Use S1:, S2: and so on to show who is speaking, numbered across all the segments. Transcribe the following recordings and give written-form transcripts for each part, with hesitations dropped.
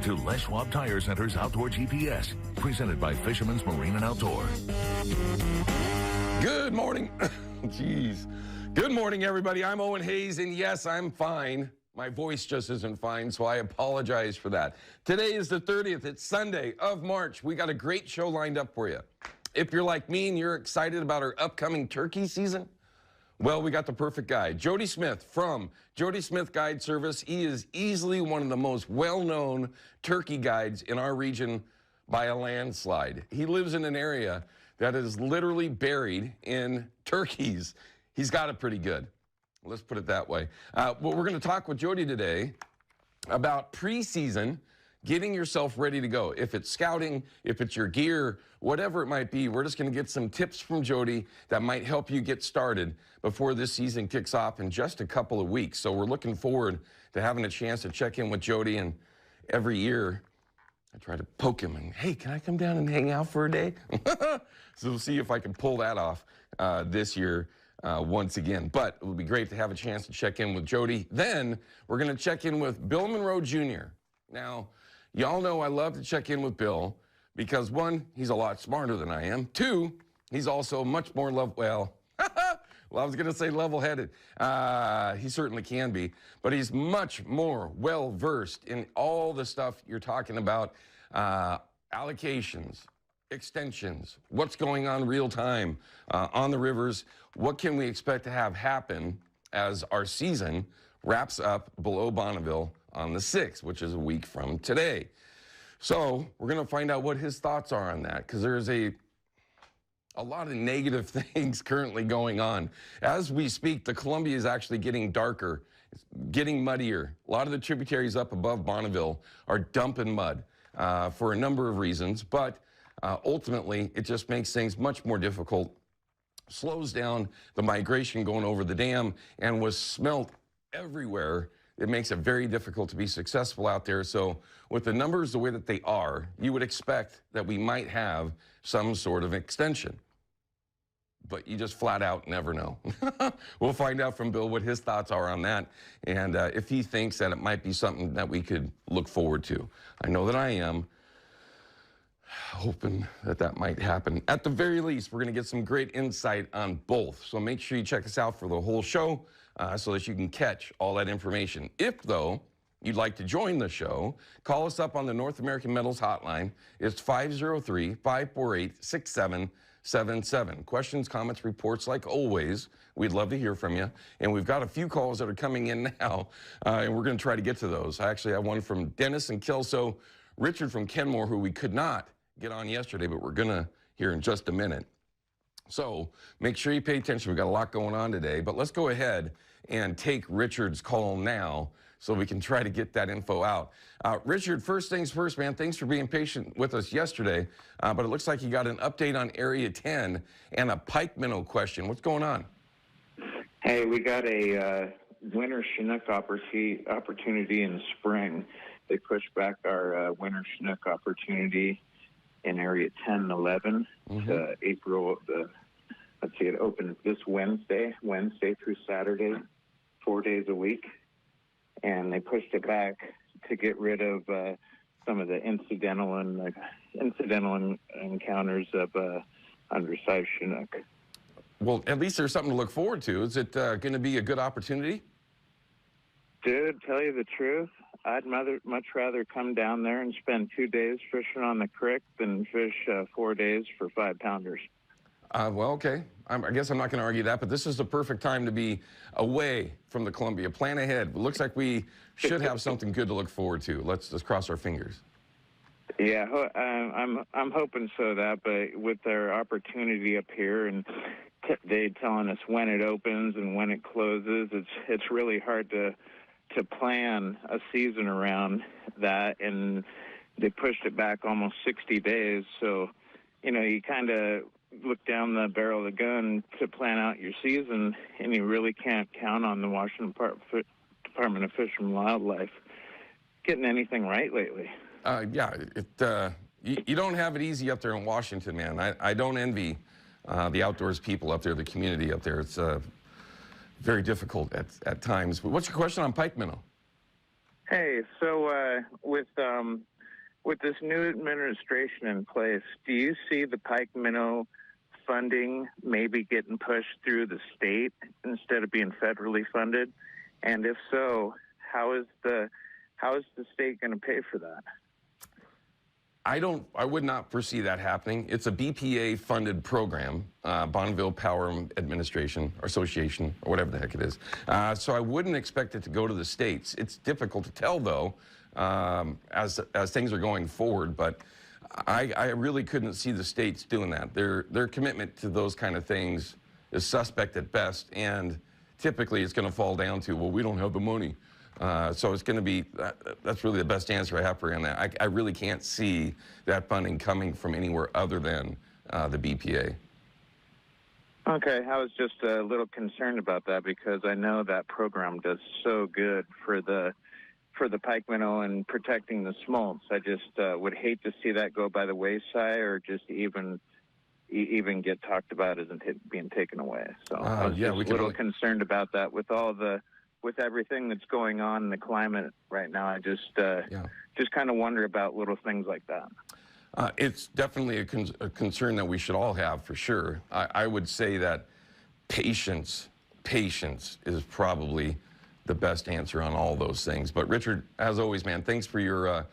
S1: to Les Schwab Tire Center's Outdoor GPS, presented by Fisherman's Marine and Outdoor.
S2: Good morning. Jeez. Good morning, everybody. I'm Owen Hayes, and yes, I'm fine. My voice just isn't fine, so I apologize for that. Today is the 30th. It's Sunday of March. We got a great show lined up for you. If you're like me and you're excited about our upcoming turkey season, well, we got the perfect guy. Jody Smith from Jody Smith Guide Service. He is easily one of the most well-known turkey guides in our region by a landslide. He lives in an area that is literally buried in turkeys. He's got it pretty good. Let's put it that way. Well, we're going to talk with Jody today about preseason, getting yourself ready to go. If it's scouting, if it's your gear, whatever it might be, we're just going to get some tips from Jody that might help you get started before this season kicks off in just a couple of weeks. So we're looking forward to having a chance to check in with Jody. And every year, I try to poke him and, hey, can I come down and hang out for a day? So we'll see if I can pull that off this year once again. But it would be great to have a chance to check in with Jody. Then we're going to check in with Bill Monroe Jr. Now, y'all know I love to check in with Bill because, one, he's a lot smarter than I am. Two, he's also much more well, I was going to say level-headed. He certainly can be. But he's much more well-versed in all the stuff you're talking about, allocations, extensions, what's going on real time on the rivers, what can we expect to have happen as our season wraps up below Bonneville on the 6th, which is a week from today. So we're going to find out what his thoughts are on that, because there's a lot of negative things currently going on. As we speak, the Columbia is actually getting darker. It's getting muddier. A lot of the tributaries up above Bonneville are dumping mud for a number of reasons, but ultimately it just makes things much more difficult, slows down the migration going over the dam, and was smelt everywhere. It makes it very difficult to be successful out there. So with the numbers the way that they are, you would expect that we might have some sort of extension. But you just flat out never know. We'll find out from Bill what his thoughts are on that, and if he thinks that it might be something that we could look forward to. I know that I am hoping that that might happen. At the very least, we're going to get some great insight on both. So make sure you check us out for the whole show so that you can catch all that information. If, though, you'd like to join the show, call us up on the North American Metals Hotline. It's 503-548-6777. Questions, comments, reports, like always. We'd love to hear from you. And we've got a few calls that are coming in now, and we're going to try to get to those. I actually have one from Dennis and Kelso, Richard from Kenmore, who we could not get on yesterday, but we're going to hear in just a minute. So make sure you pay attention. We've got a lot going on today, but let's go ahead and take Richard's call now so we can try to get that info out. Richard, first things first, man, thanks for being patient with us yesterday, but it looks like you got an update on Area 10 and a pike minnow question. What's going on?
S3: Hey, we got a winter Chinook opportunity in the spring. They pushed back our winter Chinook opportunity in Area 10 and 11 to April. Let's see, it opens this Wednesday through Saturday, 4 days a week. And they pushed it back to get rid of some of the incidental encounters of undersized Chinook.
S2: Well, at least there's something to look forward to. Is it going to be a good opportunity?
S3: Dude, tell you the truth, I'd much rather come down there and spend 2 days fishing on the creek than fish 4 days for 5-pounders.
S2: Well, okay. I guess I'm not going to argue that, but this is the perfect time to be away from the Columbia. Plan ahead. It looks like we should have something good to look forward to. Let's cross our fingers.
S3: Yeah, I'm hoping so. But with their opportunity up here and they telling us when it opens and when it closes, it's really hard to plan a season around that, and they pushed it back almost 60 days. So, you kind of look down the barrel of the gun to plan out your season, and you really can't count on the Washington Department of Fish and Wildlife getting anything right lately.
S2: Yeah, you don't have it easy up there in Washington, man. I don't envy the outdoors people up there, the community up there. It's very difficult at times. But what's your question on pike minnow?
S3: Hey, so with with this new administration in place, do you see the Pike Minnow funding maybe getting pushed through the state instead of being federally funded? And if so, how is the state going to pay for that?
S2: I would not foresee that happening. It's a BPA-funded program, Bonneville Power Administration or Association, or whatever the heck it is. So I wouldn't expect it to go to the states. It's difficult to tell, though, as things are going forward. But I really couldn't see the states doing that. Their commitment to those kind of things is suspect at best, and typically it's going to fall down to, well, we don't have the money. So it's going to be, that's really the best answer I have for you on that. I really can't see that funding coming from anywhere other than the BPA.
S3: Okay, I was just a little concerned about that because I know that program does so good for the pike minnow and protecting the smolts. I just would hate to see that go by the wayside or just even get talked about as being taken away. So I was just a little concerned about that with everything that's going on in the climate right now. I just kind of wonder about little things like that.
S2: It's definitely a concern that we should all have, for sure. I would say that patience is probably the best answer on all those things. But Richard, as always, man, thanks for your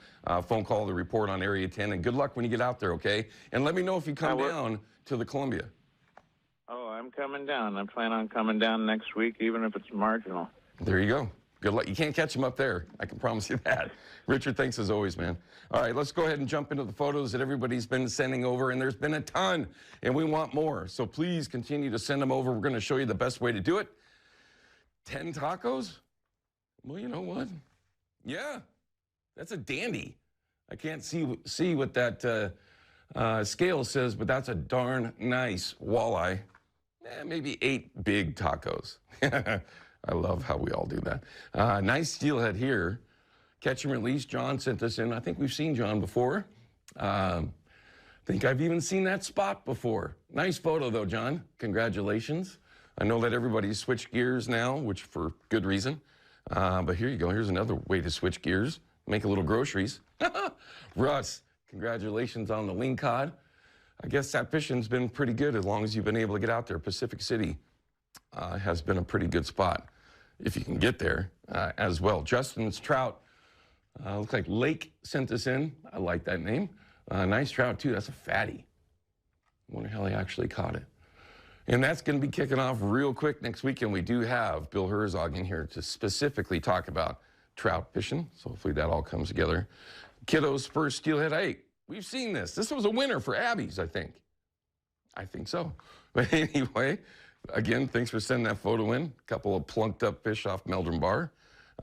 S2: phone call to report on Area 10, and good luck when you get out there, okay? And let me know if you come down to the Columbia.
S3: Oh, I'm coming down. I plan on coming down next week, even if it's marginal.
S2: There you go. Good luck. You can't catch him up there. I can promise you that. Richard, thanks as always, man. All right, let's go ahead and jump into the photos that everybody's been sending over, and there's been a ton, and we want more. So please continue to send them over. We're going to show you the best way to do it. 10 tacos? Well, you know what? Yeah, that's a dandy. I can't see what that scale says, but that's a darn nice walleye. Maybe 8 big tacos. I love how we all do that. Nice steelhead here. Catch and release. John sent this in. I think we've seen John before. I think I've even seen that spot before. Nice photo, though, John. Congratulations. I know that everybody's switched gears now, which for good reason. But here you go. Here's another way to switch gears. Make a little groceries. Russ, congratulations on the lingcod. I guess that fishing's been pretty good as long as you've been able to get out there. Pacific City has been a pretty good spot if you can get there as well. Justin's trout, looks like Lake sent this in. I like that name. Nice trout, too. That's a fatty. I wonder how they actually caught it. And that's going to be kicking off real quick next weekend. We do have Bill Herzog in here to specifically talk about trout fishing. So hopefully that all comes together. Kiddo's first steelhead. Hey, we've seen this. This was a winner for Abby's, I think. I think so. But anyway, again, thanks for sending that photo in. A couple of plunked up fish off Meldrum Bar.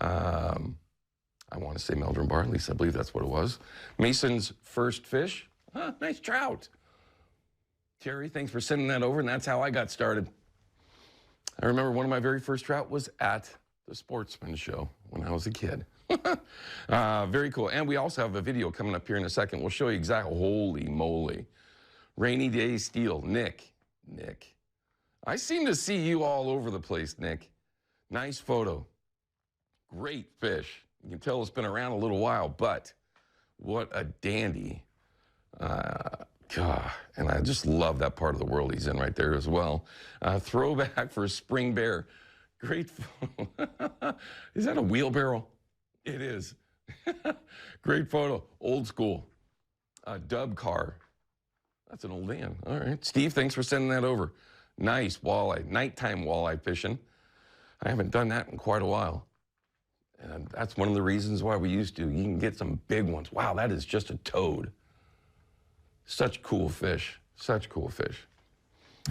S2: I want to say Meldrum Bar, at least I believe that's what it was. Mason's first fish. Nice trout. Terry, thanks for sending that over, and that's how I got started. I remember one of my very first trout was at the Sportsman Show when I was a kid. Very cool. And we also have a video coming up here in a second. We'll show you exactly. Holy moly. Rainy day steel. Nick. I seem to see you all over the place, Nick. Nice photo. Great fish. You can tell it's been around a little while, but what a dandy. God, and I just love that part of the world he's in right there as well. Throwback for Spring Bear. Great photo. Is that a wheelbarrow? It is. Great photo. Old school. Dub car. That's an old man. All right. Steve, thanks for sending that over. Nice walleye. Nighttime walleye fishing. I haven't done that in quite a while. And that's one of the reasons why we used to. You can get some big ones. Wow, that is just a toad. Such cool fish. Such cool fish.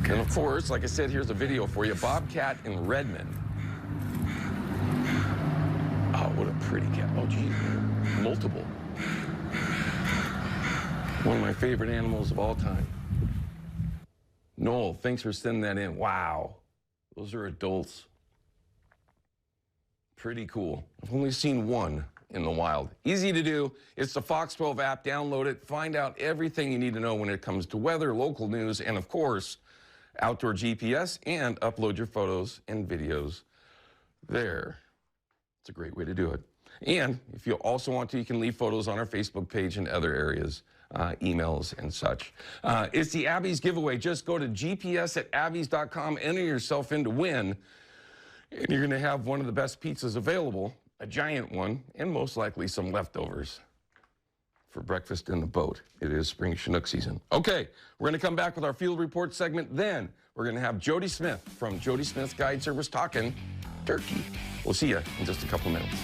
S2: And of course, like I said, here's a video for you. Bobcat in Redmond. Oh, what a pretty cat. Oh, geez. Multiple. One of my favorite animals of all time. Noel, thanks for sending that in. Wow. Those are adults. Pretty cool. I've only seen one in the wild. Easy to do. It's the Fox 12 app. Download it. Find out everything you need to know when it comes to weather, local news, and of course, outdoor GPS, and upload your photos and videos there. It's a great way to do it. And if you also want to, you can leave photos on our Facebook page and other areas, emails and such. It's the Abby's giveaway. Just go to gps@abbys.com, enter yourself in to win, and you're going to have one of the best pizzas available, a giant one, and most likely some leftovers for breakfast in the boat. It is spring Chinook season. Okay, we're going to come back with our field report segment. Then we're going to have Jody Smith from Jody Smith's Guide Service talking turkey. We'll see you in just a couple minutes.